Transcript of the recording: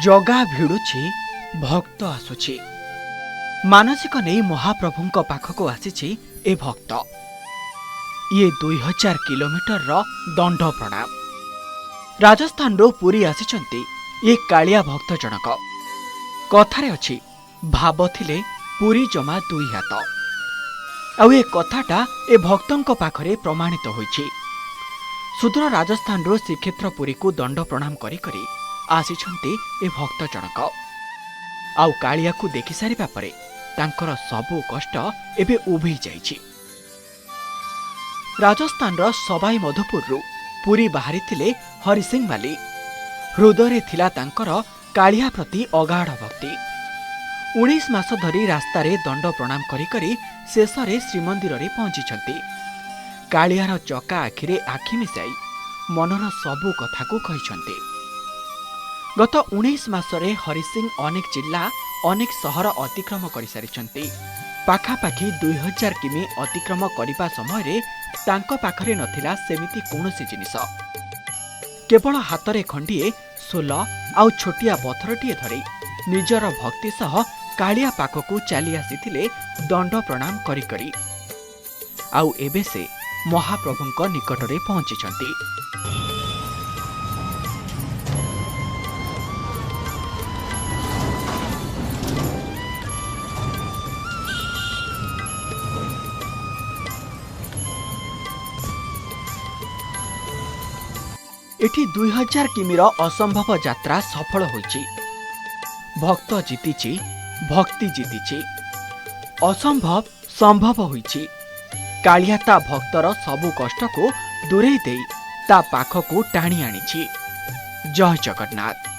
जगा भिड़ुछि भक्त आसुछि मानसिक नहीं महाप्रभुंक पाखक आसी ए भक्त ये 2000 किलोमीटर रो दंड प्रणाम। राजस्थान रो पुरी आसिचंती ये कालिया भक्त जनक कथारे अछि भाव थिले पुरी जमा दुई हाथ आउ ए कथाटा ए भक्तंक पाखरे प्रमाणित होइछि। सुदूर राजस्थान रो श्रीक्षेत्र पुरी को दंड प्रणाम करी करी आसिछंती ए भक्त जनक आउ कालिया को देखि सारिबा परे तांकर सबु कष्ट एबे उभि जाइछि। राजस्थान रो सवाई मधुपुर रु पुरी बाहरी थिले हरिसिंह माली हृदय थिला तांकर कालिया प्रति अगाढ़ भक्ति। 19 मास धरी रास्तारे दंड प्रणाम करी करी शेषरे श्रीमंदिर रे पहुंचिछंती। कालियार चका आखिरे आखि मिसाई मनर सबु कथा को कहिछंती। गत 19 मासरे हरिसिंह अनेक जिल्ला अनेक सहर अतिक्रम कर सारिछंती। पाखापाखि 2000 किमी अतिक्रम करिबा समय तांको पाखरे नथिला सेमिति कोनोसी जिनिस, केवल हातरे खंडिए सोल आउ छोटिया पथरटीए धरी निजर भक्ति सह कालिया पाखकू चली आसीथिले दंड प्रणाम करी करी आउ एबे से महाप्रभुंक निकटरे पहुंचिछंती। एठी 2000 किमीर असंभव यात्रा सफल होइछि। भक्त जीतिछि, भक्ति जीतिछि, असंभव संभव होइछि। कालिया ता भक्तर सबु कष्ट को दूरे देई ता पाखकू टाणी आनिछि। जय जगन्नाथ।